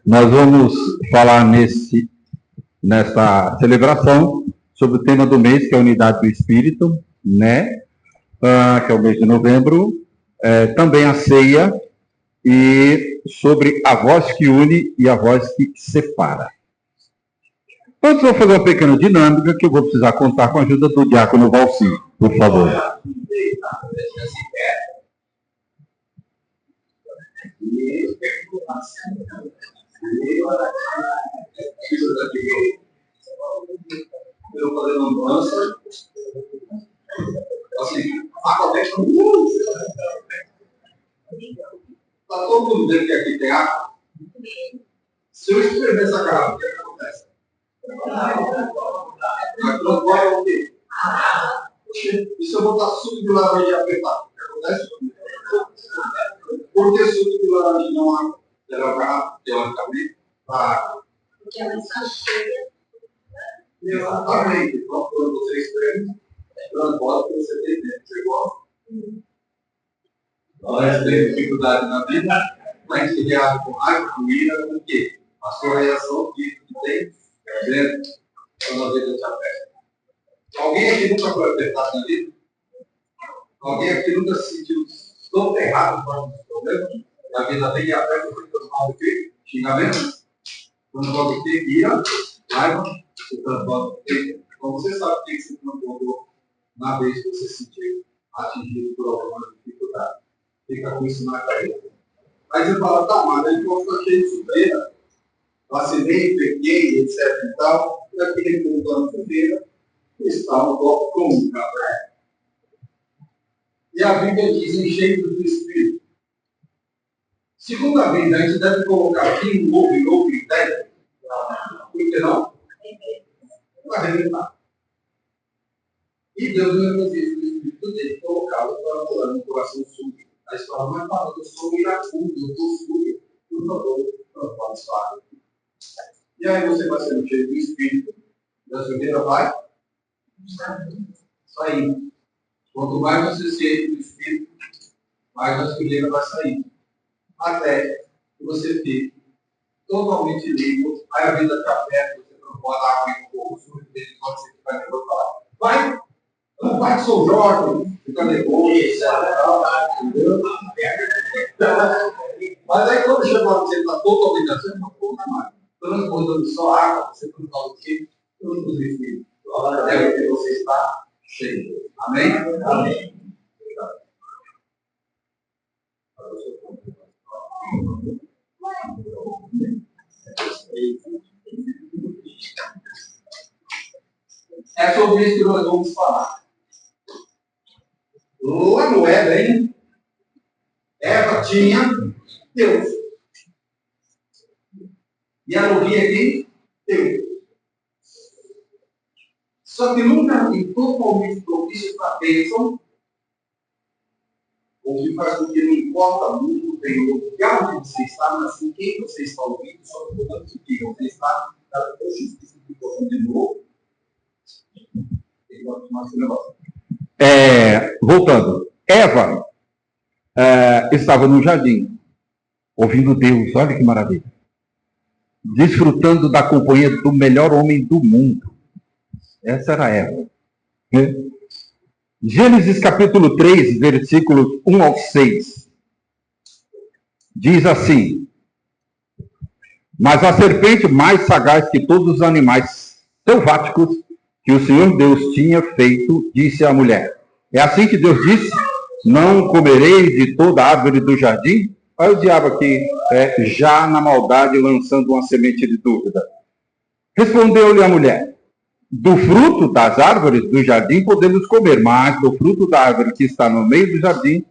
Nós vamos falar nessa celebração sobre o tema do mês, que é a unidade do Espírito, né? Que é o mês de novembro. Também a ceia e sobre a voz que une e a voz que separa. Antes, vou fazer uma pequena dinâmica que eu vou precisar contar com a ajuda do diácono Valci, por favor. Eu falei uma mudança. Assim, acontece está todo mundo dizendo que aqui tem água? Se eu escrever essa garrafa, o que acontece? Aqui não vai o quê? E se eu botar suco de laranja e apertar, o que acontece? Por que suco de laranja não água? Ela é uma garrafa, teoricamente, para água. Porque ela está cheia. Exatamente. Então, quando você escreve, transporta que você tem dentro. Você gosta? Nós temos dificuldade na vida, mas a gente reage com raiva, com ira, com o quê? A sua reação que tem dentro quando a vida te aperta. Alguém aqui nunca foi apertado na vida? Alguém aqui nunca se sentiu tão errado com os problemas? A vida vem e aperta o que transforma o quê? Xingamento? Transforma o quê? Ira, raiva, se transforma o quê? Então você sabe o que se transformou na vez que você se sentiu atingido por alguma dificuldade. Fica com isso na cabeça. Aí você fala, tá, mas ele ficou cheio de sujeira, vacinei, peguei, etc e tal, e aquele que não sujeira está no corpo comum, café. E a Bíblia diz, enchendo do Espírito. Segunda vez, a gente deve colocar aqui um novo critério. Por que não? Para arrebentar. E Deus vai fazer isso no Espírito dele, colocá-lo para morar no coração sujo. A história não é falando, eu sou iracundo, eu estou sujo. Por favor, não pode falar. E aí você vai sendo cheio do Espírito, e a sujeira vai sair. Quanto mais você se enche do Espírito, mais a sujeira vai sair. Até que você fique totalmente limpo, aí a vida te aperta, você não pode água em pouco, sujo, pode ser que vai depois falar. Vai! Vai que sou jovem, fica nervoso, entendeu? Mas aí quando chega uma hora que você está totalmente assim, não conta mais. Transbordando só água, você não fala o quê? Todos os espíritos. É porque você está cheio. Amém? Amém. É sobre isso que nós vamos falar. Lá no Éden, Eva tinha Deus. E ela ouvia quem? Deus. Só que nunca tem totalmente propício para a bênção, o que faz com que não importa muito bem o lugar onde você está, mas com quem você está ouvindo, só que portanto que você está, de novo. Voltando, Eva estava no jardim, ouvindo Deus, olha que maravilha, desfrutando da companhia do melhor homem do mundo. Essa era Eva. Gênesis capítulo 3, versículos 1 ao 6. Diz assim: mas a serpente, mais sagaz que todos os animais selváticos que o Senhor Deus tinha feito, disse à mulher. É assim que Deus disse: não comereis de toda a árvore do jardim? Olha o diabo aqui, já na maldade, lançando uma semente de dúvida. Respondeu-lhe a mulher: do fruto das árvores do jardim podemos comer, mas do fruto da árvore que está no meio do jardim,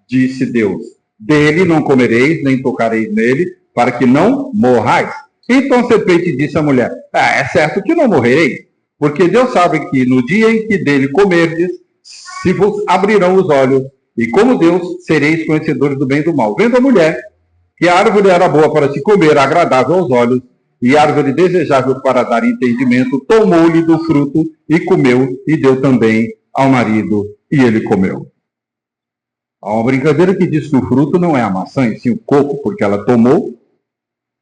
disse Deus, dele não comereis, nem tocareis nele, para que não morrais. Então a serpente disse à mulher: é certo que não morrereis, porque Deus sabe que no dia em que dele comerdes, se vos abrirão os olhos, e como Deus, sereis conhecedores do bem e do mal. Vendo a mulher que a árvore era boa para se comer, agradável aos olhos, e árvore desejável para dar entendimento, tomou-lhe do fruto e comeu, e deu também ao marido, e ele comeu. Há uma brincadeira que diz que o fruto não é a maçã, e sim o coco, porque ela tomou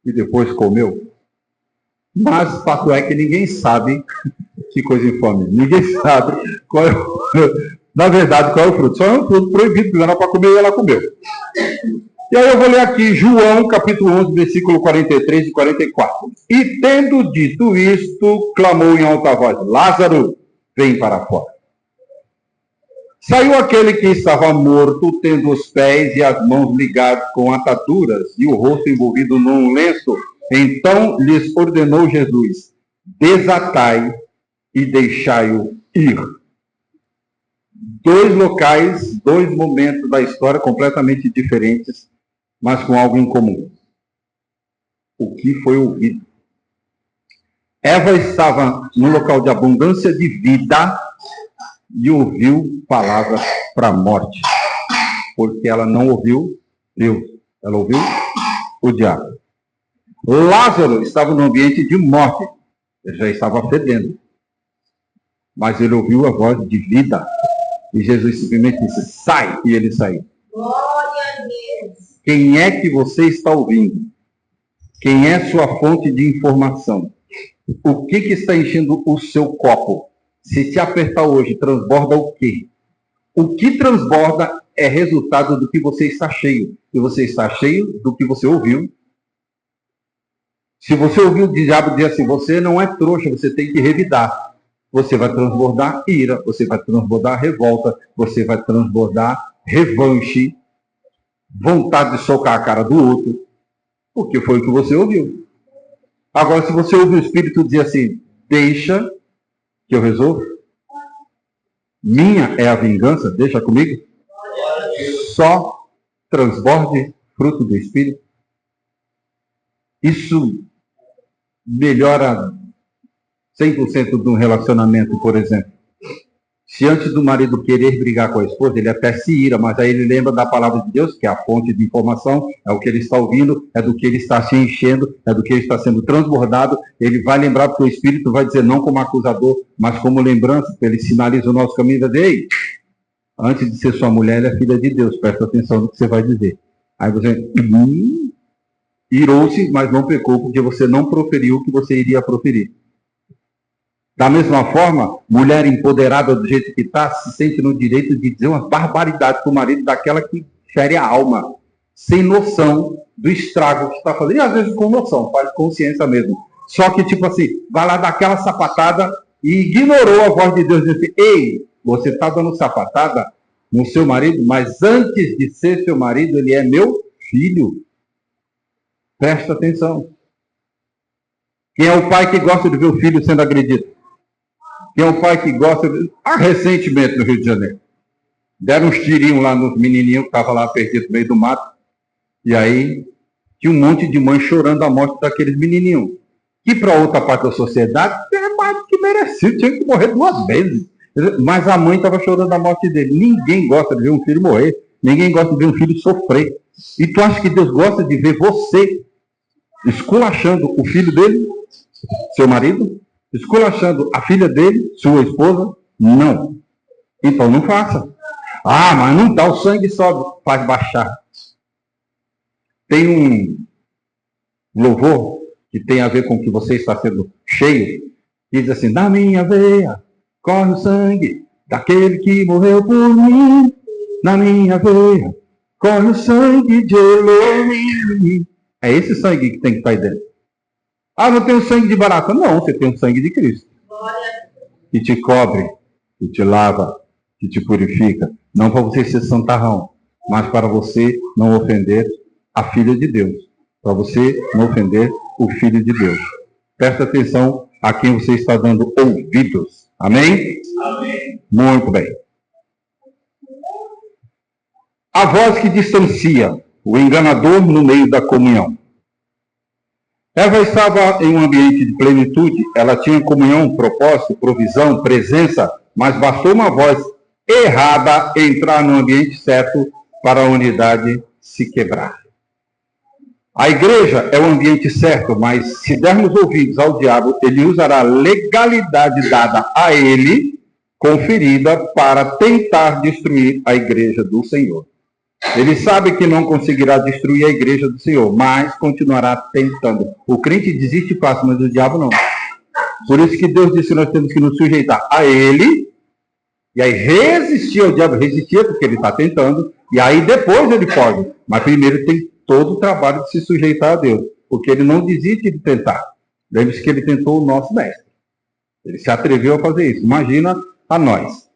e depois comeu. Mas o fato é que ninguém sabe que coisa infame. Ninguém sabe qual é na verdade, qual é o fruto. Só é um fruto proibido, que não era para comer e ela comeu. E aí eu vou ler aqui João, capítulo 11, versículo 43 e 44. E tendo dito isto, clamou em alta voz: Lázaro, vem para fora. Saiu aquele que estava morto, tendo os pés e as mãos ligados com ataduras e o rosto envolvido num lenço. Então lhes ordenou Jesus: desatai e deixai-o ir. Dois locais, dois momentos da história completamente diferentes, mas com algo em comum. O que foi ouvido? Eva estava num local de abundância de vida e ouviu palavras para a morte, porque ela não ouviu Deus, ela ouviu o diabo. Lázaro estava num ambiente de morte, ele já estava fedendo, mas ele ouviu a voz de vida, e Jesus simplesmente disse: sai, e ele saiu. Glória a Deus. Quem é que você está ouvindo? Quem é sua fonte de informação? O que está enchendo o seu copo? Se te apertar hoje, transborda o quê? O que transborda é resultado do que você está cheio. E você está cheio do que você ouviu. Se você ouviu o diabo dizer assim: você não é trouxa, você tem que revidar. Você vai transbordar ira, você vai transbordar revolta, você vai transbordar revanche, vontade de socar a cara do outro, porque foi o que você ouviu. Agora, se você ouve o Espírito dizer assim: deixa que eu resolvo, minha é a vingança, deixa comigo, só transborde fruto do Espírito. Isso melhora 100% de um relacionamento, por exemplo. Se antes do marido querer brigar com a esposa, ele até se ira, mas aí ele lembra da palavra de Deus, que é a fonte de informação, é o que ele está ouvindo, é do que ele está se enchendo, é do que ele está sendo transbordado. Ele vai lembrar, porque o Espírito vai dizer não como acusador, mas como lembrança, ele sinaliza o nosso caminho e vai dizer: ei, antes de ser sua mulher, ela é filha de Deus, presta atenção no que você vai dizer. Aí você irou-se, mas não pecou, porque você não proferiu o que você iria proferir. Da mesma forma, mulher empoderada do jeito que está, se sente no direito de dizer uma barbaridade para o marido, daquela que fere a alma, sem noção do estrago que está fazendo. E às vezes com noção, faz consciência mesmo. Só que, tipo assim, vai lá dar aquela sapatada e ignorou a voz de Deus e disse: ei, você está dando sapatada no seu marido, mas antes de ser seu marido, ele é meu filho. Presta atenção. Quem é o pai que gosta de ver o filho sendo agredido? Tem um pai que gosta de... recentemente no Rio de Janeiro. Deram uns tirinhos lá nos menininhos que estavam lá perdidos no meio do mato. E aí tinha um monte de mãe chorando a morte daqueles menininhos. Que para outra parte da sociedade é mais do que merecido, tinha que morrer 2 vezes. Mas a mãe estava chorando a morte dele. Ninguém gosta de ver um filho morrer. Ninguém gosta de ver um filho sofrer. E tu acha que Deus gosta de ver você esculachando o filho dele, seu marido? Esculachando a filha dele, sua esposa? Não. Então não faça. Ah, mas não dá, o sangue sobe, faz baixar. Tem um louvor que tem a ver com que você está sendo cheio, que diz assim: na minha veia corre o sangue daquele que morreu por mim. Na minha veia corre o sangue de Elohim. É esse sangue que tem que estar aí dentro. Ah, não tem o sangue de barata. Não, você tem o sangue de Cristo. Que te cobre, que te lava, que te purifica. Não para você ser santarrão, mas para você não ofender a filha de Deus. Para você não ofender o filho de Deus. Presta atenção a quem você está dando ouvidos. Amém? Amém. Muito bem. A voz que distancia, o enganador no meio da comunhão. Eva estava em um ambiente de plenitude, ela tinha comunhão, propósito, provisão, presença, mas bastou uma voz errada entrar no ambiente certo para a unidade se quebrar. A igreja é o ambiente certo, mas se dermos ouvidos ao diabo, ele usará a legalidade dada a ele, conferida, para tentar destruir a igreja do Senhor. Ele sabe que não conseguirá destruir a igreja do Senhor, mas continuará tentando. O crente desiste fácil, mas o diabo não. Por isso que Deus disse que nós temos que nos sujeitar a ele, e aí resistir ao diabo, resistir porque ele está tentando, e aí depois ele pode. Mas primeiro tem todo o trabalho de se sujeitar a Deus, porque ele não desiste de tentar. Lembre-se que ele tentou o nosso mestre. Ele se atreveu a fazer isso. Imagina a nós.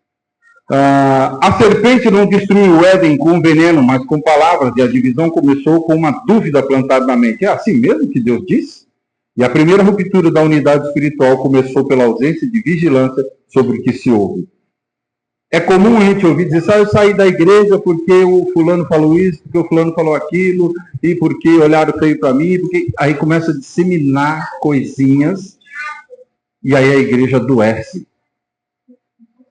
A serpente não destruiu o Éden com veneno, mas com palavras, e a divisão começou com uma dúvida plantada na mente. É assim mesmo que Deus disse? E a primeira ruptura da unidade espiritual começou pela ausência de vigilância sobre o que se ouve. É comum a gente ouvir dizer, eu saí da igreja porque o fulano falou isso, porque o fulano falou aquilo, e porque olharam feio para mim, porque aí começa a disseminar coisinhas, e aí a igreja adoece.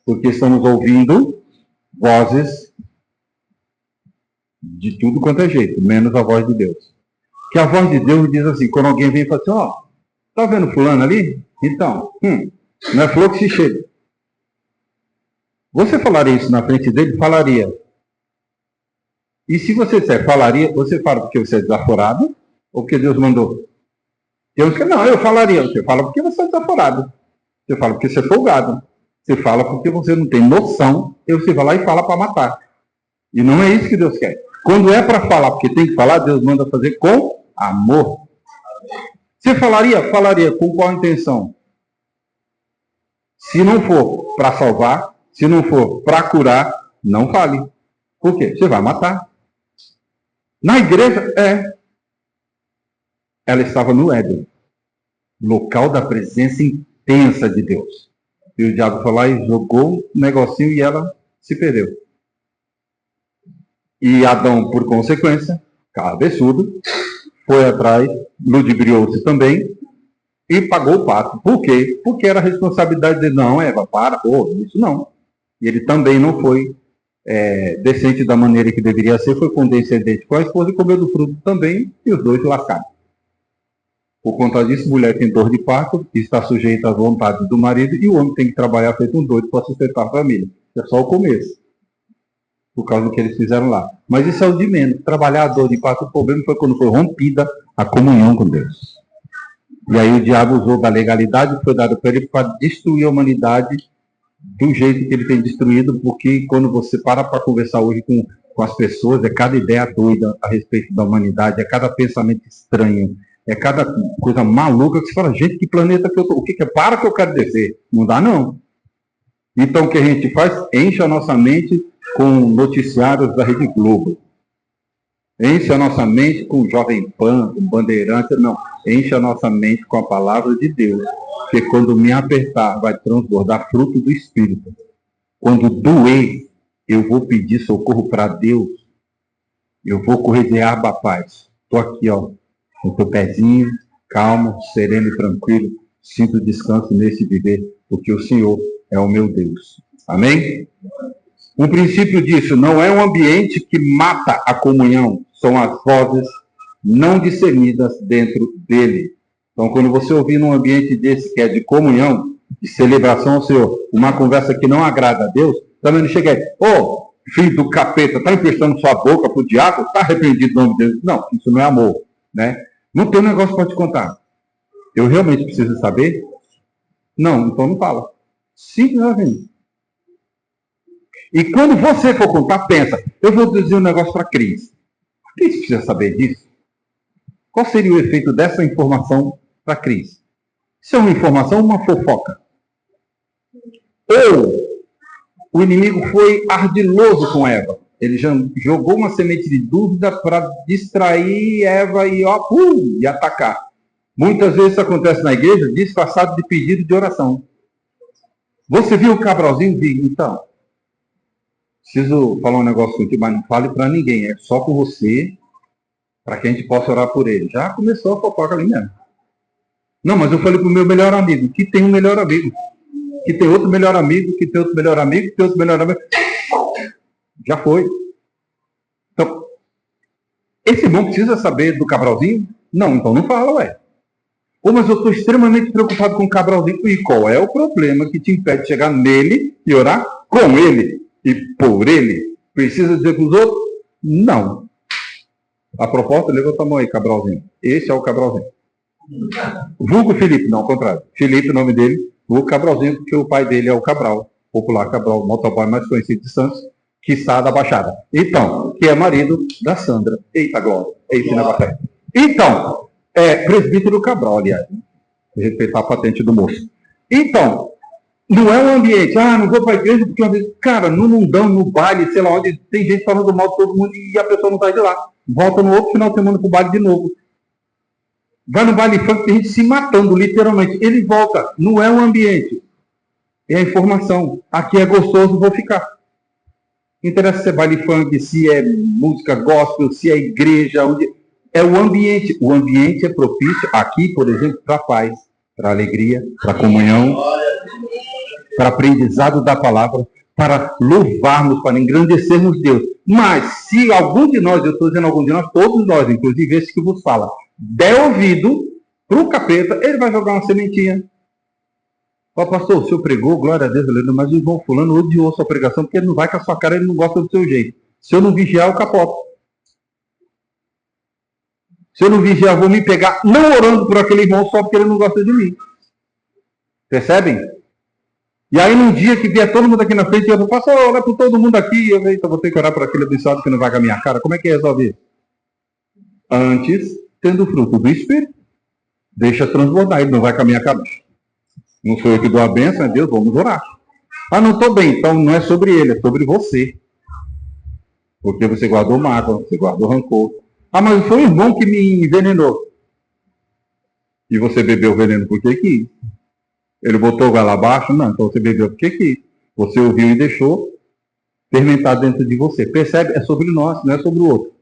Porque estamos ouvindo vozes de tudo quanto é jeito, menos a voz de Deus. Que a voz de Deus diz assim, quando alguém vem e fala assim, tá vendo fulano ali? Então, não é flor que se chega. Você falaria isso na frente dele? Falaria. E se você disser falaria, você fala porque você é desaforado ou porque Deus mandou? Não, eu falaria. Você fala porque você é desaforado. Você fala porque você é folgado. Você fala porque você não tem noção, e você vai lá e fala para matar. E não é isso que Deus quer. Quando é para falar, porque tem que falar, Deus manda fazer com amor. Você falaria? Falaria. Com qual intenção? Se não for para salvar, se não for para curar, não fale. Por quê? Você vai matar. Na igreja, ela estava no Éden, local da presença intensa de Deus. E o diabo foi lá e jogou um negocinho e ela se perdeu. E Adão, por consequência, cabeçudo, foi atrás, ludibriou-se também e pagou o pato. Por quê? Porque era a responsabilidade dele. Não, Eva, isso não. E ele também não foi decente da maneira que deveria ser, foi condescendente com a esposa e comeu do fruto também, e os dois lascaram. Por conta disso, mulher tem dor de parto, está sujeita às vontades do marido, e o homem tem que trabalhar feito um doido para sustentar a família. É só o começo, por causa do que eles fizeram lá. Mas isso é o de menos. Trabalhar a dor de parto, o problema foi quando foi rompida a comunhão com Deus. E aí o diabo usou da legalidade que foi dada para ele para destruir a humanidade do jeito que ele tem destruído, porque quando você para conversar hoje com as pessoas, é cada ideia doida a respeito da humanidade, é cada pensamento estranho, é cada coisa maluca que você fala, gente, que planeta que eu tô? O que é? Para que eu quero descer. Não dá, não. Então, o que a gente faz? Enche a nossa mente com noticiários da Rede Globo. Enche a nossa mente com Jovem Pan, com Bandeirante. Não. Enche a nossa mente com a palavra de Deus. Porque quando me apertar, vai transbordar fruto do Espírito. Quando doer, eu vou pedir socorro para Deus. Eu vou correr de aba paz. Estou aqui, com o teu pezinho, calmo, sereno e tranquilo, sinto descanso nesse viver, porque o Senhor é o meu Deus. Amém? Um princípio disso, não é um ambiente que mata a comunhão, são as vozes não discernidas dentro dele. Então, quando você ouvir num ambiente desse que é de comunhão, de celebração ao Senhor, uma conversa que não agrada a Deus, também não chega aí, filho do capeta, está emprestando sua boca para o diabo, está arrependido no nome de Deus. Não, isso não é amor, né? Não tem um negócio para te contar. Eu realmente preciso saber? Não, então não fala. Simples assim. E quando você for contar, pensa, eu vou dizer um negócio para a Cris. A Cris precisa saber disso? Qual seria o efeito dessa informação para a Cris? Isso é uma informação ou uma fofoca? Ou o inimigo foi ardiloso com Eva. Ele jogou uma semente de dúvida para distrair Eva e atacar. Muitas vezes isso acontece na igreja, disfarçado de pedido de oração. Você viu o Cabralzinho? Então, preciso falar um negócio contigo, mas não fale para ninguém. É só com você, para que a gente possa orar por ele. Já começou a fofoca ali mesmo. Não, mas eu falei para o meu melhor amigo, que tem um melhor amigo. Que tem outro melhor amigo, que tem outro melhor amigo, que tem outro melhor amigo. Já foi. Então, esse irmão precisa saber do Cabralzinho? Não, então não fala, ué. Mas eu estou extremamente preocupado com o Cabralzinho. E qual é o problema que te impede de chegar nele e orar com ele e por ele? Precisa dizer para os outros? Não. A proposta, levanta a mão aí, Cabralzinho. Esse é o Cabralzinho. Vulgo Felipe, não, ao contrário. Felipe, o nome dele. Vulgo Cabralzinho, porque o pai dele é o Cabral. Popular Cabral, o motoboy mais conhecido de Santos, que está da Baixada. Então, que é marido da Sandra. Eita, glória. Eita, na Baixada. Então, presbítero Cabral, aliás. Respeitar a patente do moço. Então, não é um ambiente, não vou para a igreja porque uma vez, cara, no mundão, no baile, sei lá onde, tem gente falando mal de todo mundo e a pessoa não sai de lá. Volta no outro final de semana pro baile de novo. Vai no baile funk, tem gente se matando, literalmente. Ele volta, não é um ambiente. É a informação. Aqui é gostoso, vou ficar. Não interessa se é baile funk, se é música gospel, se é igreja, onde... É o ambiente. O ambiente é propício, aqui, por exemplo, para a paz, para a alegria, para a comunhão, para aprendizado da palavra, para louvarmos, para engrandecermos Deus. Mas, se algum de nós, eu estou dizendo algum de nós, todos nós, inclusive esse que vos fala, der ouvido para o capeta, ele vai jogar uma sementinha. Ó, pastor, o senhor pregou, glória a Deus, mas o irmão fulano odiou sua pregação, porque ele não vai com a sua cara, ele não gosta do seu jeito. Se eu não vigiar, eu capoto. Se eu não vigiar, eu vou me pegar, não orando por aquele irmão só porque ele não gosta de mim. Percebem? E aí, num dia que vier todo mundo aqui na frente, eu vou passar, olha para todo mundo aqui, eu vou ter que orar por aquele abençoado que não vai com a minha cara. Como é que resolve isso? Antes, tendo o fruto do Espírito, deixa transbordar, ele não vai com a minha cabeça. Não sou eu que dou a bênção, é Deus, vamos orar. Não estou bem, então não é sobre ele, é sobre você. Porque você guardou mágoa, você guardou rancor. Mas foi o irmão que me envenenou. E você bebeu o veneno porque quis. Ele botou o galo abaixo? Não, então você bebeu porque quis. Você ouviu e deixou fermentar dentro de você. Percebe? É sobre nós, não é sobre o outro.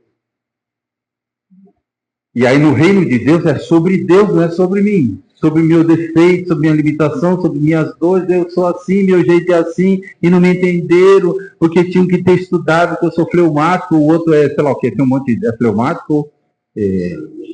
E aí no reino de Deus é sobre Deus, não é sobre mim. Sobre meu defeito, sobre minha limitação, sobre minhas dores. Eu sou assim, meu jeito é assim. E não me entenderam, porque tinham que ter estudado que eu sou fleumático, o outro é, sei lá o que, tem um monte de fleumático,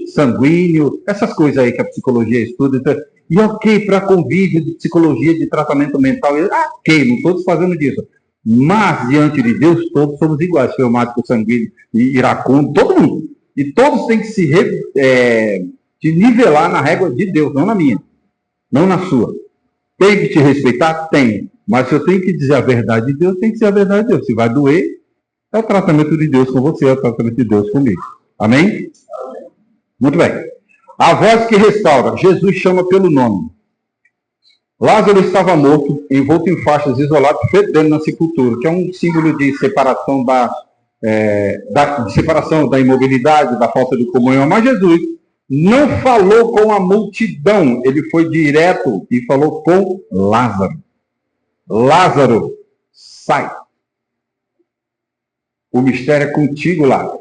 sanguíneo, essas coisas aí que a psicologia estuda. Então, e ok, para convívio de psicologia, de tratamento mental, ok, não estou desfazendo disso. Mas, diante de Deus, todos somos iguais, fleumático, sanguíneo, iracundo, todo mundo. E todos têm que se nivelar na régua de Deus, não na minha, não na sua. Tem que te respeitar? Tem. Mas se eu tenho que dizer a verdade de Deus, tem que ser a verdade de Deus. Se vai doer, é o tratamento de Deus com você, é o tratamento de Deus comigo. Amém? Muito bem. A voz que restaura. Jesus chama pelo nome. Lázaro estava morto, envolto em faixas, isolado, fedendo na sepultura, que é um símbolo de separação separação da imobilidade, da falta de comunhão. Mas Jesus não falou com a multidão, ele foi direto e falou com Lázaro. Lázaro, sai. O mistério é contigo, Lázaro.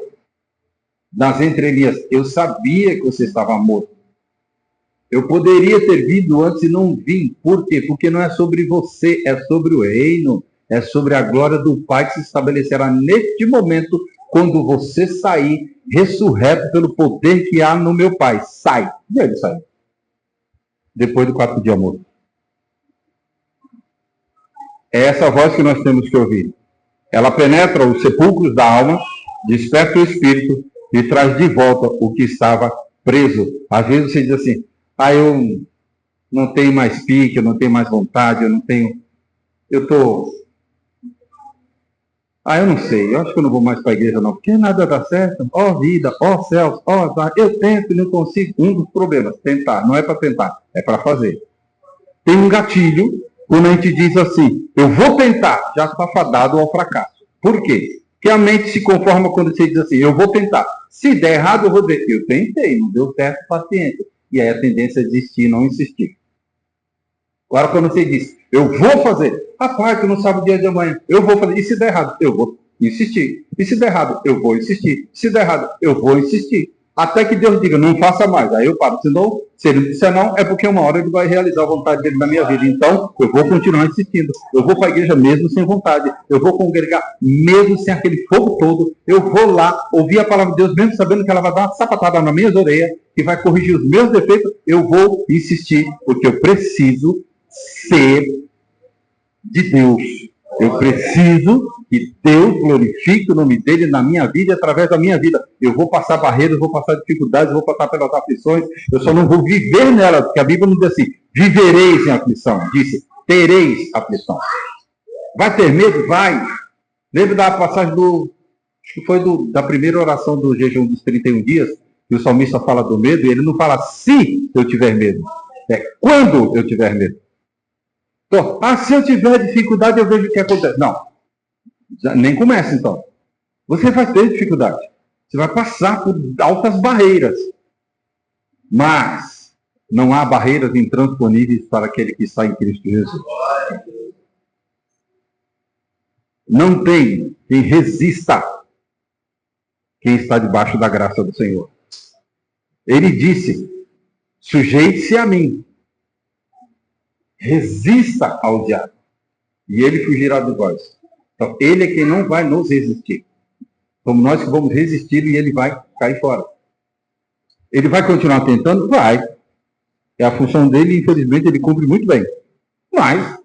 Nas entrelinhas, eu sabia que você estava morto. Eu poderia ter vindo antes e não vim. Por quê? Porque não é sobre você, é sobre o reino, é sobre a glória do Pai que se estabelecerá neste momento, quando você sair ressurreto pelo poder que há no meu Pai. Sai. E ele saiu. Depois do 4 dias morto. É essa voz que nós temos que ouvir. Ela penetra os sepulcros da alma, desperta o espírito e traz de volta o que estava preso. Às vezes você diz assim, eu não tenho mais pique, eu não tenho mais vontade, eu não sei, eu acho que eu não vou mais para a igreja não, porque nada dá certo, vida, céus, eu tento e não consigo. Um dos problemas, tentar, não é para tentar, é para fazer. Tem um gatilho, quando a gente diz assim, eu vou tentar, já está fadado ao fracasso. Por quê? Porque a mente se conforma quando você diz assim, eu vou tentar. Se der errado, eu vou dizer, eu tentei, não deu certo, paciência. E aí a tendência é desistir, não insistir. Agora, quando você diz, eu vou fazer, rapaz, tu não sabe o dia de amanhã, eu vou fazer, e se der errado, eu vou insistir. E se der errado, eu vou insistir. Se der errado, eu vou insistir. Até que Deus diga, não faça mais. Aí eu paro. Senão, se ele disser não, é porque uma hora ele vai realizar a vontade dele na minha vida. Então, eu vou continuar insistindo. Eu vou para a igreja mesmo sem vontade. Eu vou congregar mesmo sem aquele fogo todo. Eu vou lá ouvir a palavra de Deus, mesmo sabendo que ela vai dar uma sapatada nas minhas orelhas e vai corrigir os meus defeitos. Eu vou insistir, porque eu preciso ser de Deus. Eu preciso que Deus glorifique o nome dele na minha vida e através da minha vida. Eu vou passar barreiras, vou passar dificuldades, vou passar pelas aflições, eu só não vou viver nelas, porque a Bíblia não diz assim, vivereis em aflição, disse, tereis aflição. Vai ter medo? Vai. Lembra da passagem acho que foi da primeira oração do jejum dos 31 dias, que o salmista fala do medo, e ele não fala se eu tiver medo, é quando eu tiver medo. Então, se eu tiver dificuldade, eu vejo o que acontece. Não, nem começa então. Você vai ter dificuldade. Você vai passar por altas barreiras. Mas não há barreiras intransponíveis para aquele que está em Cristo Jesus. Não tem quem resista quem está debaixo da graça do Senhor. Ele disse, sujeite-se a mim. Resista ao diabo. E ele fugirá de vós. Então, ele é quem não vai nos resistir. Somos nós que vamos resistir e ele vai cair fora. Ele vai continuar tentando? Vai. É a função dele e, infelizmente, ele cumpre muito bem. Mas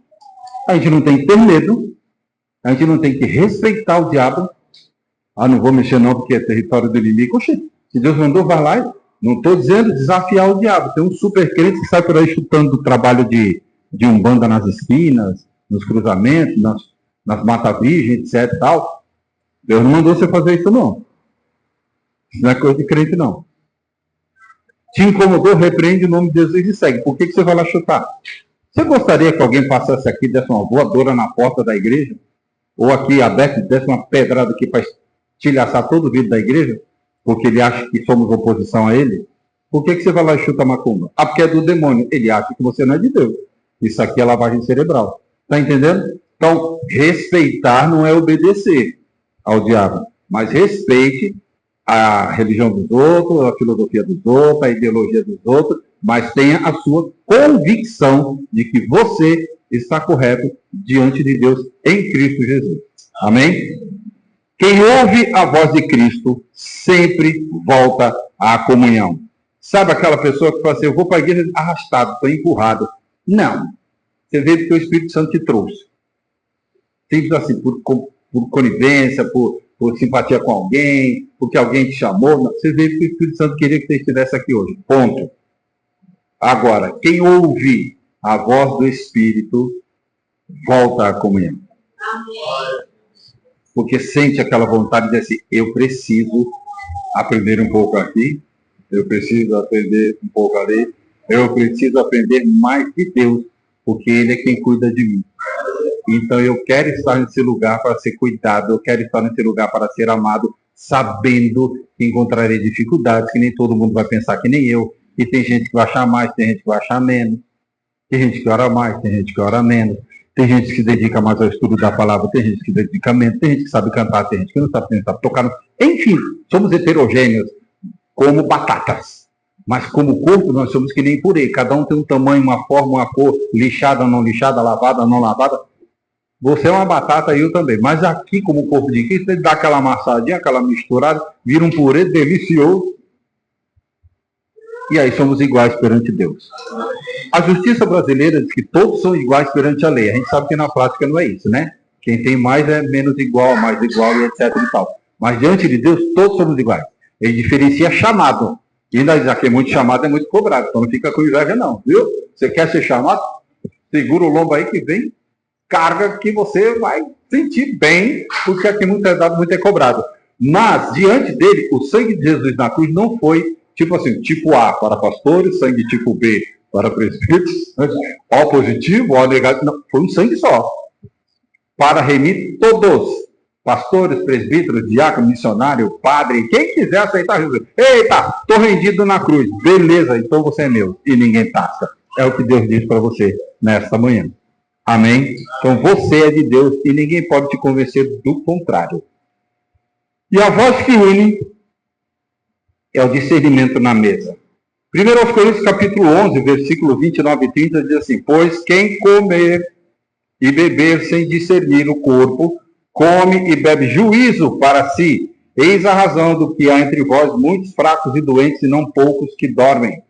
a gente não tem que ter medo. A gente não tem que respeitar o diabo. Não vou mexer não, porque é território do inimigo. Oxe, se Deus mandou, vai lá. Não estou dizendo desafiar o diabo. Tem um super crente que sai por aí chutando o trabalho de umbanda nas esquinas, nos cruzamentos, nas mata-virgens, etc. Tal. Deus não mandou você fazer isso, não. Isso não é coisa de crente, não. Te incomodou, repreende o nome de Jesus e segue. Por que você vai lá chutar? Você gostaria que alguém passasse aqui e desse uma voadora na porta da igreja? Ou aqui aberto e desse uma pedrada aqui para estilhaçar todo o vidro da igreja? Porque ele acha que somos oposição a ele? Por que você vai lá e chuta a macumba? Porque é do demônio. Ele acha que você não é de Deus. Isso aqui é lavagem cerebral. Está entendendo? Então, respeitar não é obedecer ao diabo. Mas respeite a religião dos outros, a filosofia dos outros, a ideologia dos outros, mas tenha a sua convicção de que você está correto diante de Deus em Cristo Jesus. Amém? Quem ouve a voz de Cristo sempre volta à comunhão. Sabe aquela pessoa que fala assim, eu vou para a igreja arrastado, estou empurrado. Não. Você vê que o Espírito Santo te trouxe. Simples assim, por conivência, por simpatia com alguém, porque alguém te chamou. Não. Você vê que o Espírito Santo queria que você estivesse aqui hoje. Ponto. Agora, quem ouve a voz do Espírito, volta à comunhão. Amém. Porque sente aquela vontade de dizer assim, eu preciso aprender um pouco aqui, eu preciso aprender um pouco ali, eu preciso aprender mais de Deus, porque Ele é quem cuida de mim. Então eu quero estar nesse lugar para ser cuidado, eu quero estar nesse lugar para ser amado, sabendo que encontrarei dificuldades, que nem todo mundo vai pensar que nem eu, e tem gente que vai achar mais, tem gente que vai achar menos, tem gente que ora mais, tem gente que ora menos, tem gente que se dedica mais ao estudo da palavra, tem gente que se dedica menos, tem gente que sabe cantar, tem gente que não sabe, tem gente que sabe tocar. Enfim, somos heterogêneos, como batatas. Mas como corpo, nós somos que nem purê. Cada um tem um tamanho, uma forma, uma cor, lixada, não lixada, lavada, não lavada. Você é uma batata e eu também. Mas aqui, como corpo de Cristo, ele dá aquela amassadinha, aquela misturada, vira um purê delicioso. E aí somos iguais perante Deus. A justiça brasileira diz que todos são iguais perante a lei. A gente sabe que na prática não é isso, né? Quem tem mais é menos igual, mais igual e etc e tal. Mas diante de Deus, todos somos iguais. Ele diferencia chamado. E ainda diz que é muito chamado, é muito cobrado. Então não fica com inveja não, viu? Você quer ser chamado? Segura o lombo aí que vem carga que você vai sentir bem, porque aqui muito é dado, muito é cobrado. Mas, diante dele, o sangue de Jesus na cruz não foi tipo assim, tipo A para pastores, sangue tipo B para presbíteros, O positivo, O negativo, não, foi um sangue só. Para remir todos, pastores, presbíteros, diácono, missionário, padre, quem quiser aceitar Jesus. Eita, estou rendido na cruz. Beleza, então você é meu. E ninguém passa. É o que Deus diz para você nesta manhã. Amém? Então você é de Deus e ninguém pode te convencer do contrário. E a voz que une é o discernimento na mesa. 1 Coríntios capítulo 11, versículo 29 e 30 diz assim: pois quem comer e beber sem discernir o corpo, come e bebe juízo para si. Eis a razão do que há entre vós muitos fracos e doentes e não poucos que dormem.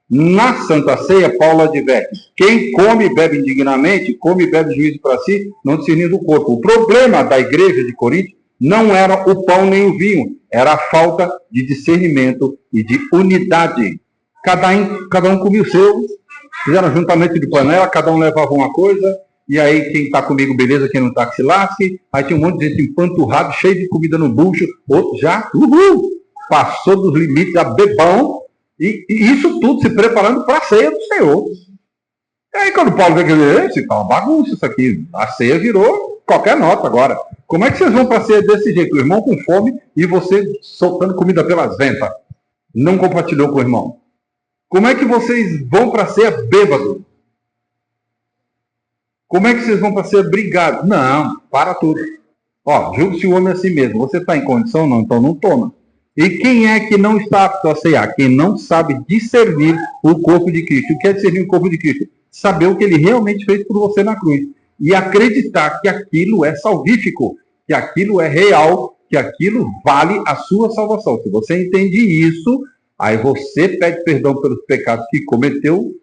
Na Santa Ceia, Paulo adverte: quem come e bebe indignamente, come e bebe juízo para si, não discernindo o corpo. O problema da igreja de Corinto não era o pão nem o vinho, era a falta de discernimento e de unidade. Cada um comia o seu, fizeram juntamento de panela, cada um levava uma coisa, e aí quem está comigo, beleza, quem não está, que se lasque. Aí tinha um monte de gente empanturrado, cheio de comida no bucho, outro já, passou dos limites, já bebão, e isso tudo se preparando para a ceia do Senhor. E aí quando Paulo vê que isso está uma bagunça isso aqui, a ceia virou qualquer nota agora. Como é que vocês vão para a ceia desse jeito? O irmão com fome e você soltando comida pelas ventas. Não compartilhou com o irmão. Como é que vocês vão para a ceia bêbado? Como é que vocês vão para a ceia brigados? Não, para tudo. Ó, julgue-se o homem a si mesmo. Você está em condição? Não, então não toma. E quem é que não está apto a ceiar? Quem não sabe discernir o corpo de Cristo. O que é discernir o corpo de Cristo? Saber o que ele realmente fez por você na cruz. E acreditar que aquilo é salvífico, que aquilo é real, que aquilo vale a sua salvação. Se você entende isso, aí você pede perdão pelos pecados que cometeu,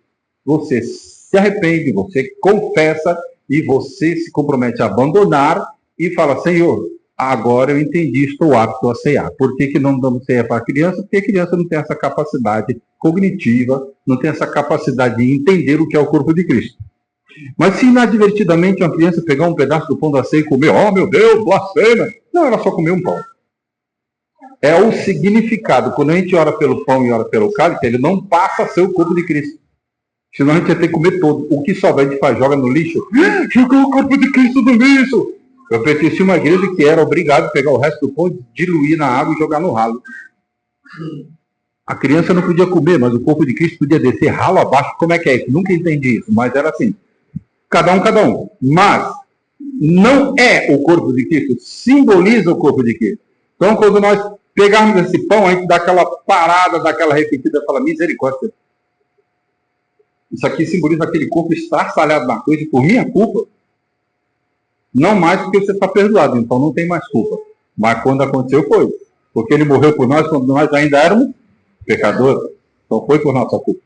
você se arrepende, você confessa e você se compromete a abandonar e fala: Senhor, agora eu entendi, estou apto a ceiar. Por que não damos ceia para a criança? Porque a criança não tem essa capacidade cognitiva, não tem essa capacidade de entender o que é o corpo de Cristo. Mas se inadvertidamente uma criança pegar um pedaço do pão da ceia e comer, oh meu Deus, blasfêmia. Não, ela só comeu um pão. É o significado. Quando a gente ora pelo pão e ora pelo cálice, ele não passa a ser o corpo de Cristo. Senão a gente ia ter que comer todo. O que sobra a gente faz, joga no lixo. Jogou o corpo de Cristo no lixo. Eu pertenci a uma igreja que era obrigado a pegar o resto do pão, diluir na água e jogar no ralo. A criança não podia comer, mas o corpo de Cristo podia descer ralo abaixo. Como é que é isso? Nunca entendi isso, mas era assim. Cada um. Mas não é o corpo de Cristo, simboliza o corpo de Cristo. Então, quando nós pegarmos esse pão, a gente dá aquela parada, dá aquela repetida, fala: misericórdia. Isso aqui simboliza aquele corpo estraçalhado na cruz, e por minha culpa, não mais porque você está perdoado, então não tem mais culpa. Mas quando aconteceu, foi. Porque ele morreu por nós quando nós ainda éramos pecadores. Então foi por nossa culpa.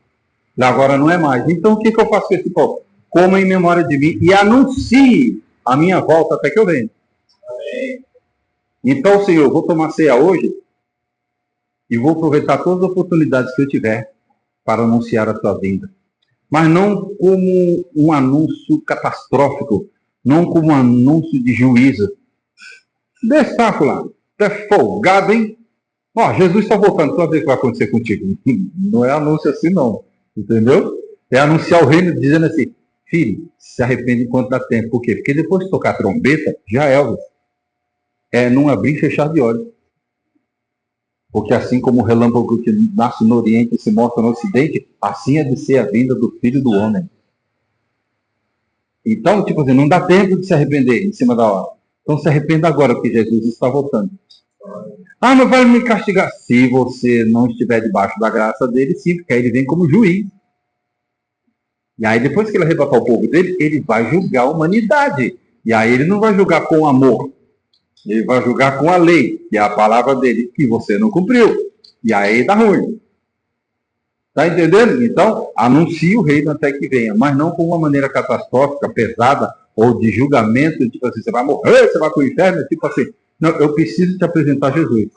E agora não é mais. Então o que eu faço com esse pão? Coma em memória de mim e anuncie a minha volta até que eu venha. Então, Senhor, eu vou tomar ceia hoje e vou aproveitar todas as oportunidades que eu tiver para anunciar a tua vinda. Mas não como um anúncio catastrófico, não como um anúncio de juízo. Deixa estar, fulano. Tu é folgado, hein? Ó, Jesus está voltando, só ver o que vai acontecer contigo. Não é anúncio assim, não. Entendeu? É anunciar o reino dizendo assim: filho, se arrepende enquanto dá tempo. Por quê? Porque depois de tocar a trombeta, já é, Elvis. É não abrir e fechar de olhos. Porque assim como o relâmpago que nasce no Oriente e se mostra no Ocidente, assim é de ser a vinda do Filho do Homem. Então, tipo assim, não dá tempo de se arrepender em cima da hora. Então se arrependa agora, porque Jesus está voltando. Ah, mas vai me castigar. Se você não estiver debaixo da graça dele, sim, porque aí ele vem como juiz. E aí depois que ele arrebatar o povo dele, ele vai julgar a humanidade. E aí ele não vai julgar com amor. Ele vai julgar com a lei, que é a palavra dele, que você não cumpriu. E aí dá ruim. Está entendendo? Então, anuncie o reino até que venha, mas não com uma maneira catastrófica, pesada, ou de julgamento, tipo assim, você vai morrer, você vai para o inferno, tipo assim. Não, eu preciso te apresentar Jesus.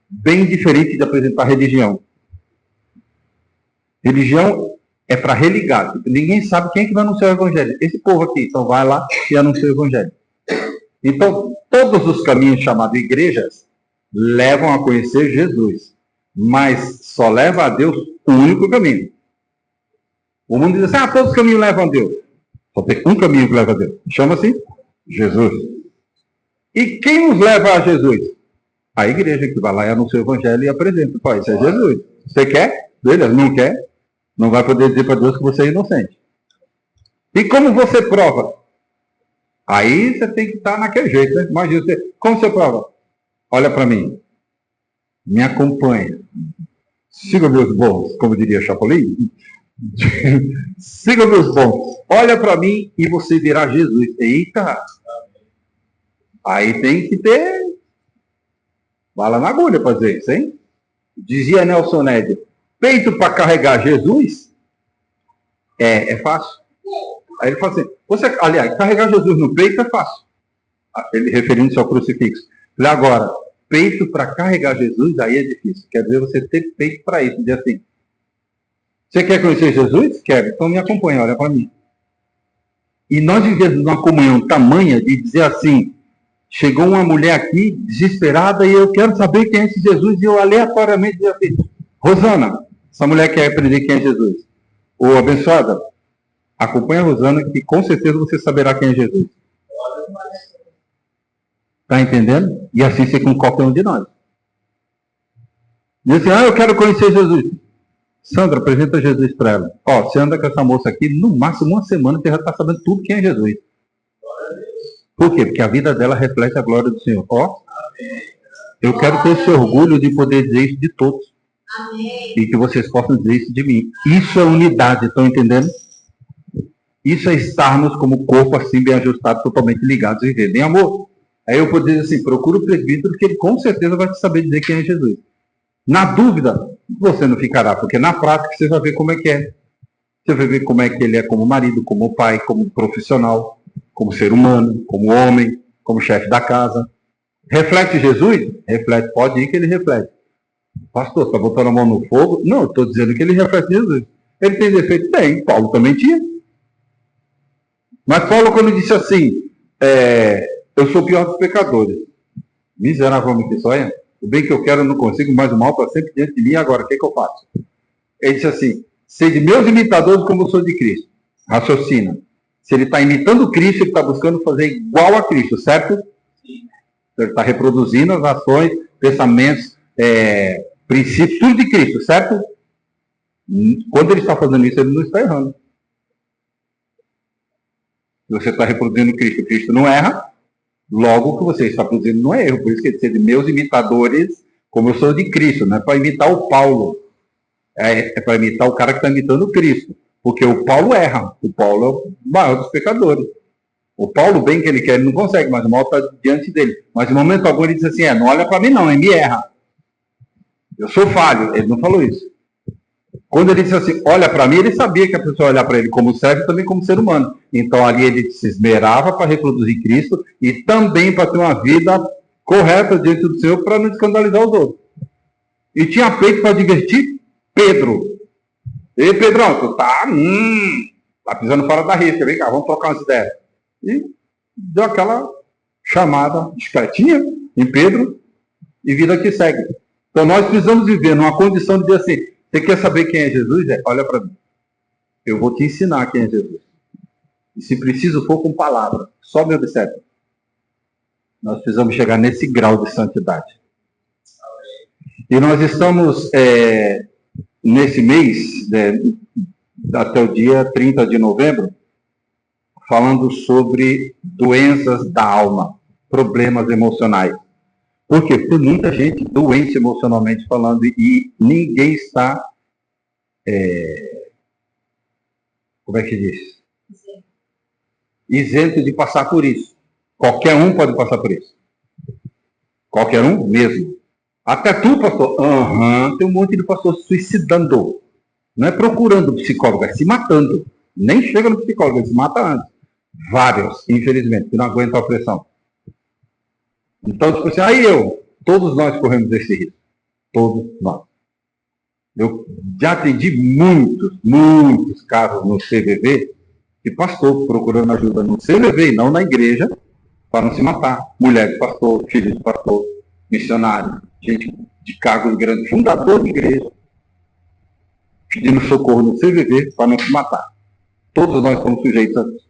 Bem diferente de apresentar religião. Religião é para religar. Ninguém sabe quem é que vai anunciar o evangelho. Esse povo aqui, então vai lá e anuncia o evangelho. Então, todos os caminhos chamados igrejas levam a conhecer Jesus. Mas só leva a Deus o único caminho. O mundo diz assim: todos os caminhos levam a Deus. Só tem um caminho que leva a Deus. Chama-se Jesus. E quem nos leva a Jesus? A igreja que vai lá e anuncia o evangelho e apresenta. Pô, isso é Jesus. Você quer? Beleza. Não quer? Não vai poder dizer para Deus que você é inocente. E como você prova? Aí você tem que estar naquele jeito, né? Imagina você. Como você prova? Olha para mim. Me acompanha. Siga meus bons, como diria Chapolin. Siga meus bons. Olha para mim e você verá Jesus. Eita! Aí tem que ter bala na agulha para dizer isso, hein? Dizia Nelson Ned: peito para carregar Jesus é fácil. Aí ele fala assim, aliás, carregar Jesus no peito é fácil. Ele referindo-se ao crucifixo. Agora, peito para carregar Jesus, aí é difícil. Quer dizer, você ter peito para isso. Dizer assim, você quer conhecer Jesus? Quero. Então me acompanha, olha para mim. E nós vivemos uma comunhão tamanha de dizer assim, chegou uma mulher aqui, desesperada, e eu quero saber quem é esse Jesus, e eu aleatoriamente dizer assim, Rosana, essa mulher quer aprender quem é Jesus. Ô, abençoada, acompanha a Rosana, que com certeza você saberá quem é Jesus. Está entendendo? E assim ser com qualquer um de nós. Diz assim, eu quero conhecer Jesus. Sandra, apresenta Jesus para ela. Ó, você anda com essa moça aqui, no máximo uma semana, você já está sabendo tudo quem é Jesus. Por quê? Porque a vida dela reflete a glória do Senhor. Ó, eu quero ter esse orgulho de poder dizer isso de todos. Amém. E que vocês possam dizer isso de mim. Isso é unidade, estão entendendo? Isso é estarmos como corpo assim, bem ajustado, totalmente ligados e viver. Bem, amor? Aí eu poderia dizer assim, procura o presbítero, que ele com certeza vai te saber dizer quem é Jesus. Na dúvida, você não ficará, porque na prática você vai ver como é que é. Você vai ver como é que ele é como marido, como pai, como profissional, como ser humano, como homem, como chefe da casa. Reflete Jesus? Reflete, pode ir que ele reflete. Pastor, está botando a mão no fogo? Não, estou dizendo que ele reflete Jesus. Ele tem defeito? Tem, Paulo também tinha. Mas Paulo, quando disse assim, eu sou o pior dos pecadores. Miseravelmente só é. O bem que eu quero eu não consigo, mas o mal está sempre diante de mim. Agora, o que eu faço? Ele disse assim, sede meus imitadores como eu sou de Cristo. Raciocina. Se ele está imitando Cristo, ele está buscando fazer igual a Cristo, certo? Ele está reproduzindo as ações, pensamentos, princípios, tudo de Cristo, certo? Quando ele está fazendo isso, ele não está errando. Se você está reproduzindo Cristo, Cristo não erra. Logo, o que você está produzindo não é erro. Por isso que ele diz, meus imitadores, como eu sou de Cristo, não é para imitar o Paulo. É para imitar o cara que está imitando Cristo. Porque o Paulo erra. O Paulo é o maior dos pecadores. O Paulo, bem que ele quer, ele não consegue, mas o mal está diante dele. Mas no momento algum ele diz assim, não olha para mim não, ele me erra. Eu sou falho. Ele não falou isso. Quando ele disse assim, olha para mim, ele sabia que a pessoa ia olhar para ele como servo e também como ser humano. Então ali ele se esmerava para reproduzir Cristo e também para ter uma vida correta diante do Senhor para não escandalizar os outros. E tinha peito para divertir Pedro. Ei, Pedrão, tu tá pisando fora da risca, vem cá, vamos trocar umas ideias. E deu aquela chamada espertinha em Pedro e vida que segue. Então nós precisamos viver numa condição de dizer assim, você quer saber quem é Jesus? Olha para mim. Eu vou te ensinar quem é Jesus. E se preciso for com palavra, só me observe. Nós precisamos chegar nesse grau de santidade. E nós estamos, nesse mês, até o dia 30 de novembro, falando sobre doenças da alma, problemas emocionais. Por quê? Porque muita gente doente emocionalmente falando e ninguém está, como é que diz? Isento de passar por isso. Qualquer um pode passar por isso. Qualquer um mesmo. Até tu, pastor. Tem um monte de pastor se suicidando. Não é procurando psicólogo, é se matando. Nem chega no psicólogo, ele se mata antes. Vários, infelizmente, que não aguentam a pressão. Então, tipo assim, todos nós corremos esse risco. Todos nós. Eu já atendi muitos casos no CVV, de pastor procurando ajuda no CVV e não na igreja, para não se matar. Mulher de pastor, filho de pastor, missionário, gente de cargos grandes, fundador de igreja, pedindo socorro no CVV para não se matar. Todos nós somos sujeitos a isso.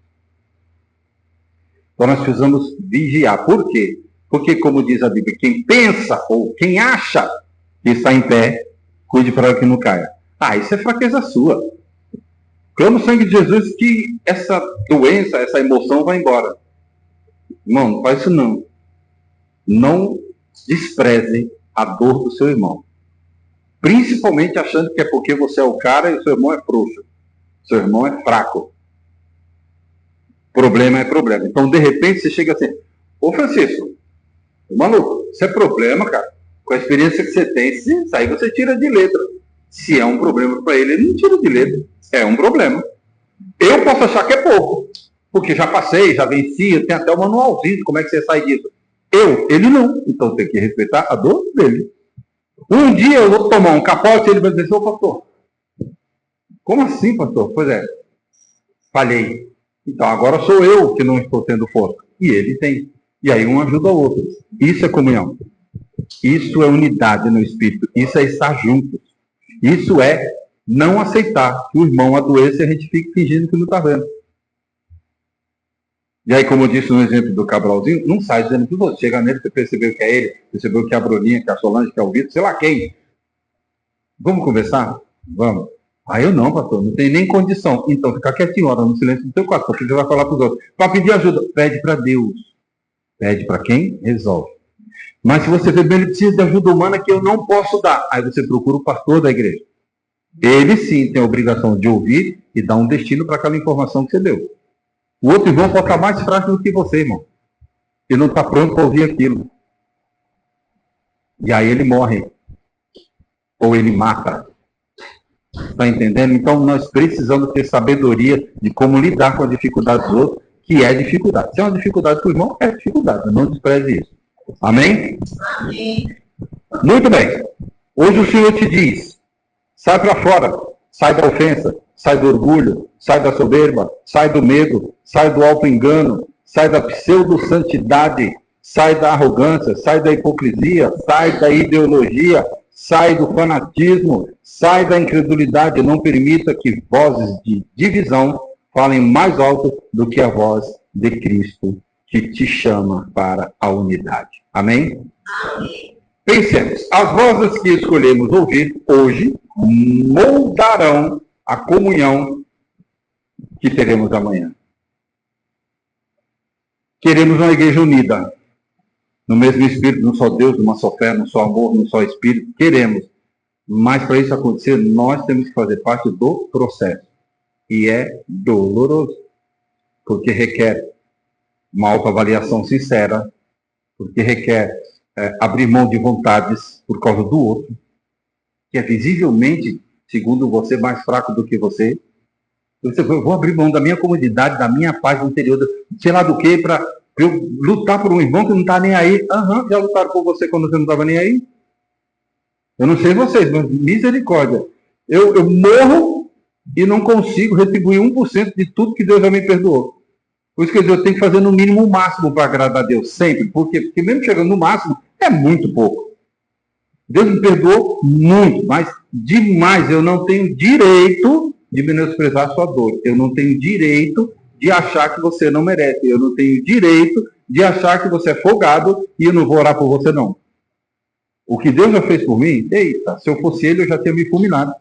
Então nós precisamos vigiar. Por quê? Porque, como diz a Bíblia, quem pensa ou quem acha que está em pé, cuide para que não caia. Isso é fraqueza sua. Clama o sangue de Jesus que essa doença, essa emoção vai embora. Irmão, não faz isso não. Não despreze a dor do seu irmão. Principalmente achando que é porque você é o cara e o seu irmão é frouxo. Seu irmão é fraco. Problema é problema. Então, de repente, você chega assim, ô Francisco, maluco, isso é problema, cara. Com a experiência que você tem, isso aí você tira de letra. Se é um problema para ele não tira de letra. É um problema. Eu posso achar que é pouco, porque já passei, já venci, tem até o manualzinho de como é que você sai disso. Ele não. Então tem que respeitar a dor dele. Um dia eu vou tomar um capote e ele vai dizer, ô pastor, como assim, pastor? Pois é, falhei. Então agora sou eu que não estou tendo força. E ele tem. E aí um ajuda o outro. Isso é comunhão. Isso é unidade no espírito. Isso é estar juntos. Isso é não aceitar que o irmão adoeça e a gente fique fingindo que não está vendo. E aí, como eu disse no exemplo do Cabralzinho, não sai dizendo que você chega nele, você percebeu que é ele, percebeu que é a Bruninha, que é a Solange, que é o Vitor, sei lá quem. Vamos conversar? Vamos. Ah, eu não, pastor, não tenho nem condição. Então, fica quietinho, ora no silêncio do teu quarto, porque você vai falar para os outros. Para pedir ajuda, pede para Deus. Pede para quem? Resolve. Mas se você vê bem, ele precisa de ajuda humana que eu não posso dar. Aí você procura o pastor da igreja. Ele sim tem a obrigação de ouvir e dar um destino para aquela informação que você deu. O outro irmão pode estar mais frágil do que você, irmão. E não está pronto para ouvir aquilo. E aí ele morre. Ou ele mata. Está entendendo? Então nós precisamos ter sabedoria de como lidar com a dificuldade dos outros, que é dificuldade. Se é uma dificuldade para o irmão, é dificuldade. Não despreze isso. Amém? Amém. Muito bem. Hoje o Senhor te diz, sai para fora, sai da ofensa, sai do orgulho, sai da soberba, sai do medo, sai do auto-engano, sai da pseudo-santidade, sai da arrogância, sai da hipocrisia, sai da ideologia, sai do fanatismo, sai da incredulidade. Não permita que vozes de divisão falem mais alto do que a voz de Cristo que te chama para a unidade. Amém? Amém. Pensemos, as vozes que escolhemos ouvir hoje moldarão a comunhão que teremos amanhã. Queremos uma igreja unida, no mesmo Espírito, num só Deus, numa só fé, num só amor, num só Espírito. Queremos. Mas para isso acontecer, nós temos que fazer parte do processo. E é doloroso, porque requer uma autoavaliação sincera, porque requer abrir mão de vontades por causa do outro, que é visivelmente, segundo você, mais fraco do que você. Eu vou abrir mão da minha comodidade, da minha paz interior, sei lá do que, para eu lutar por um irmão que não está nem aí. Já lutaram por você quando você não estava nem aí? Eu não sei vocês, mas misericórdia. Eu morro e não consigo retribuir 1% de tudo que Deus já me perdoou. Por isso que eu tenho que fazer no mínimo o máximo para agradar a Deus, sempre. Por quê? Porque mesmo chegando no máximo, é muito pouco. Deus me perdoou muito, mas demais. Eu não tenho direito de menosprezar a sua dor. Eu não tenho direito de achar que você não merece. Eu não tenho direito de achar que você é folgado e eu não vou orar por você, não. O que Deus já fez por mim, eita, se eu fosse ele, eu já tinha me fulminado.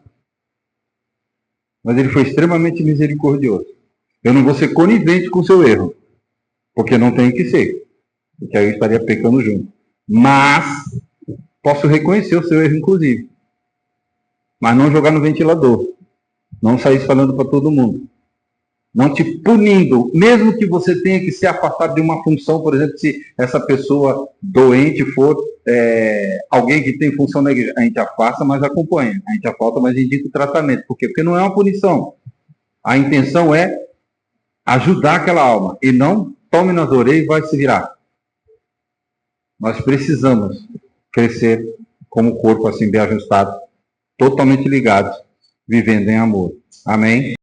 Mas ele foi extremamente misericordioso. Eu não vou ser conivente com o seu erro, porque não tenho que ser, porque aí eu estaria pecando junto. Mas posso reconhecer o seu erro, inclusive. Mas não jogar no ventilador. Não sair falando para todo mundo. Não te punindo, mesmo que você tenha que ser afastado de uma função, por exemplo, se essa pessoa doente for alguém que tem função na igreja, a gente afasta, mas acompanha. A gente afasta, mas indica o tratamento. Por quê? Porque não é uma punição. A intenção é ajudar aquela alma. E não tome nas orelhas e vai se virar. Nós precisamos crescer como corpo assim bem ajustado, totalmente ligados, vivendo em amor. Amém?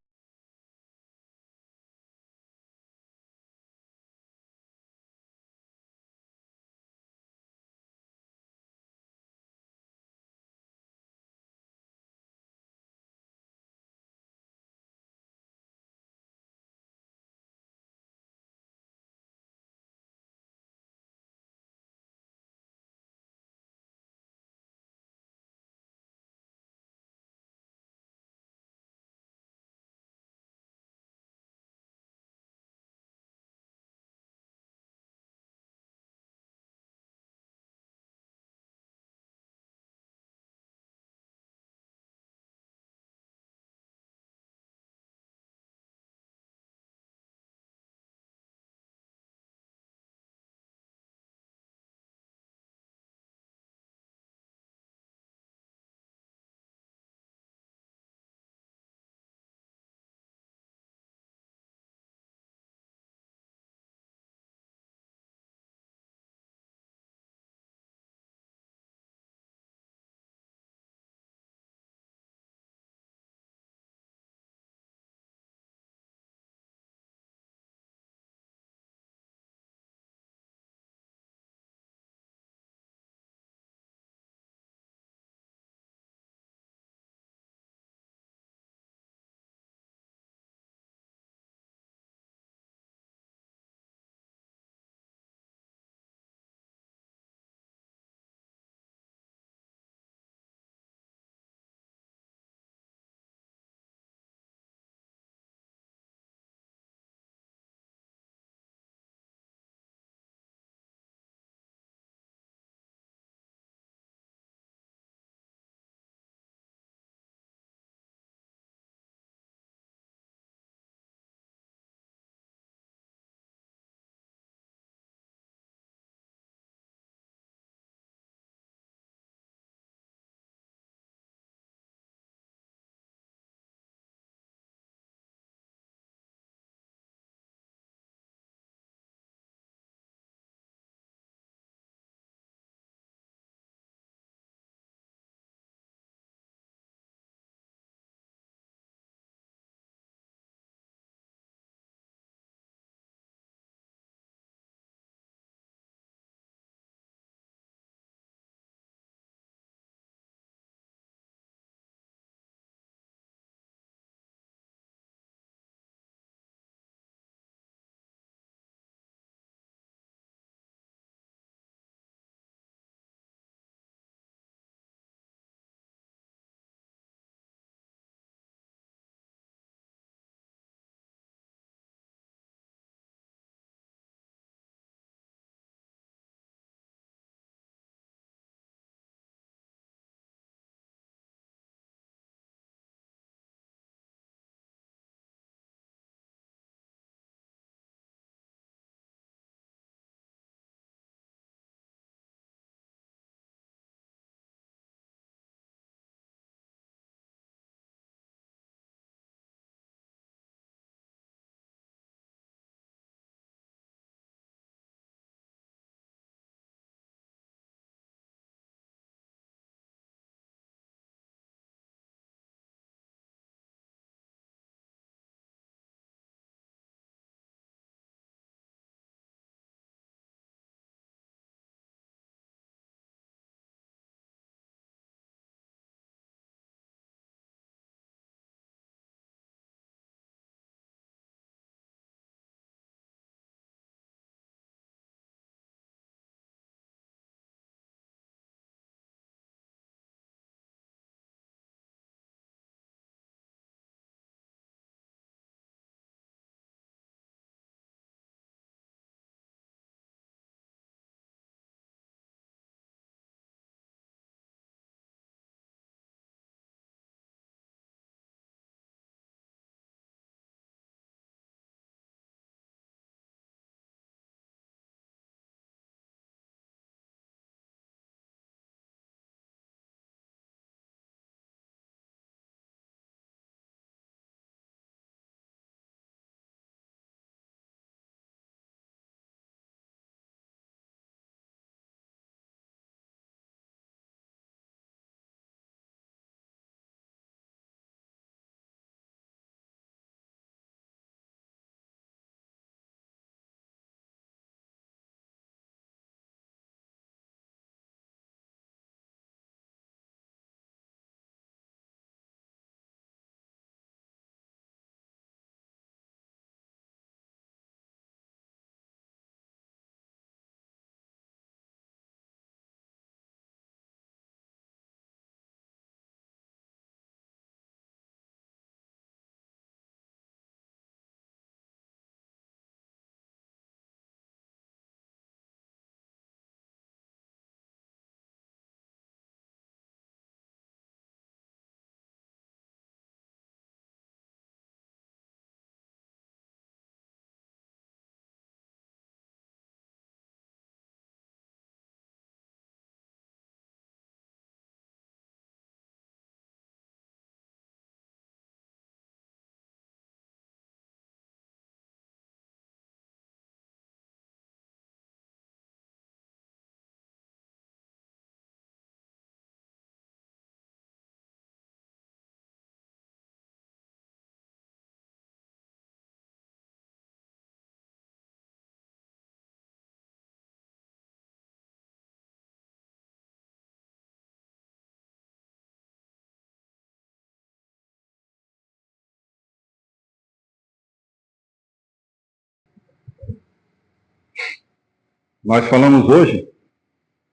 Nós falamos hoje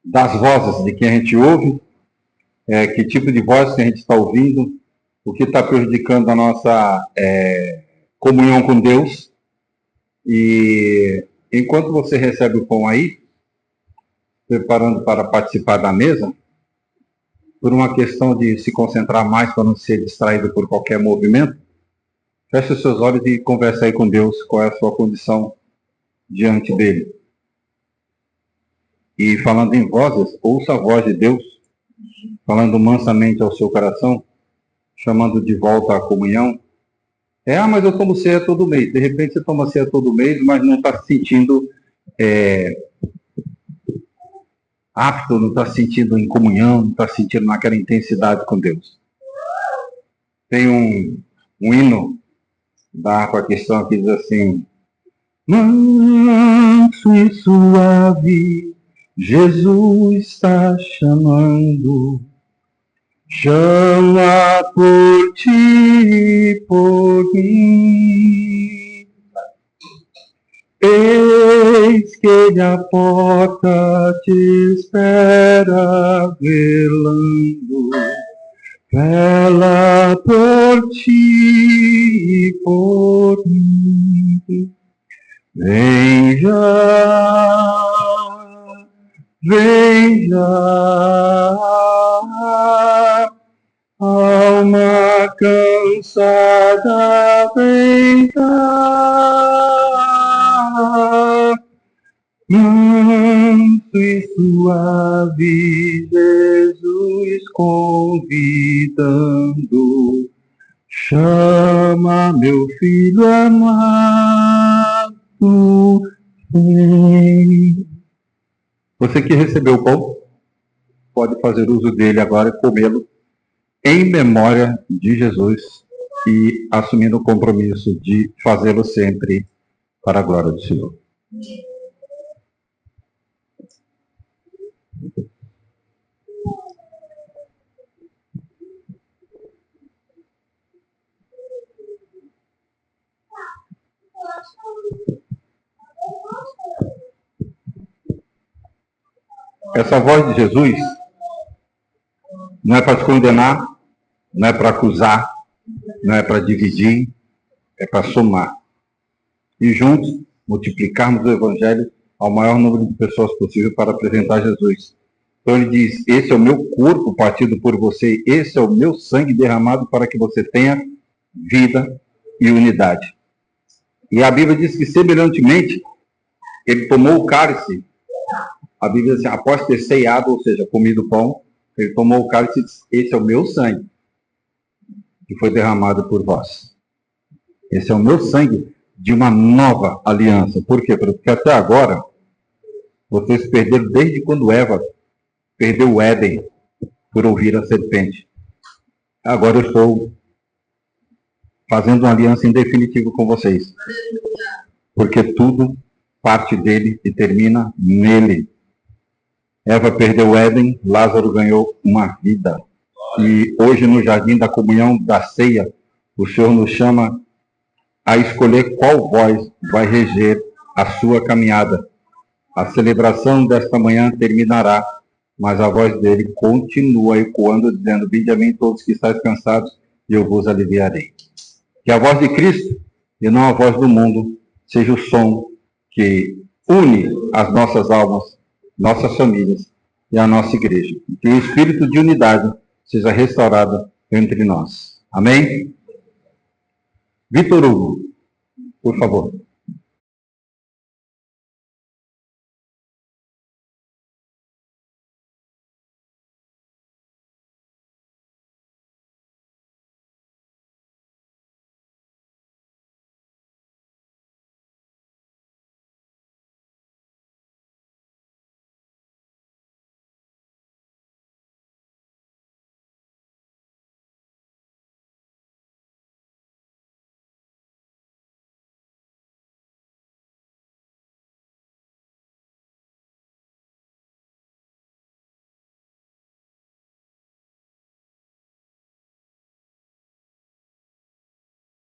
das vozes, de quem a gente ouve, que tipo de voz que a gente está ouvindo, o que está prejudicando a nossa comunhão com Deus. E enquanto você recebe o pão aí, preparando para participar da mesa, por uma questão de se concentrar mais para não ser distraído por qualquer movimento, feche os seus olhos e converse aí com Deus, qual é a sua condição diante dele. E falando em vozes, ouça a voz de Deus, falando mansamente ao seu coração, chamando de volta à comunhão. Mas eu tomo ceia todo mês. De repente você toma ceia todo mês, mas não está se sentindo apto, não está se sentindo em comunhão, não está se sentindo naquela intensidade com Deus. Tem um hino da harpa cristã que diz assim: manso e suave, Jesus está chamando, chama por ti e por mim. Eis que ele à porta te espera, velando, vela por ti e por mim. Vem já, vem já, alma cansada, vem já, manso e suave, Jesus convidando, chama meu filho amado, vem. Você que recebeu o pão, pode fazer uso dele agora e comê-lo em memória de Jesus e assumindo o compromisso de fazê-lo sempre para a glória do Senhor. Essa voz de Jesus não é para te condenar, não é para acusar, não é para dividir, é para somar. E juntos multiplicarmos o Evangelho ao maior número de pessoas possível para apresentar Jesus. Então ele diz: esse é o meu corpo partido por você, esse é o meu sangue derramado para que você tenha vida e unidade. E a Bíblia diz que, semelhantemente, ele tomou o cálice. A Bíblia diz assim, após ter ceiado, ou seja, comido o pão, ele tomou o cálice e disse: esse é o meu sangue, que foi derramado por vós. Esse é o meu sangue de uma nova aliança. Por quê? Porque até agora, vocês perderam desde quando Eva perdeu o Éden por ouvir a serpente. Agora eu estou fazendo uma aliança em definitivo com vocês. Porque tudo parte dele e termina nele. Eva perdeu o Éden, Lázaro ganhou uma vida. E hoje, no jardim da comunhão da ceia, o Senhor nos chama a escolher qual voz vai reger a sua caminhada. A celebração desta manhã terminará, mas a voz dele continua ecoando, dizendo: vinde a mim todos que estáis cansados, e eu vos aliviarei. Que a voz de Cristo, e não a voz do mundo, seja o som que une as nossas almas, nossas famílias e a nossa igreja. Que o espírito de unidade seja restaurado entre nós. Amém? Vitor Hugo, por favor.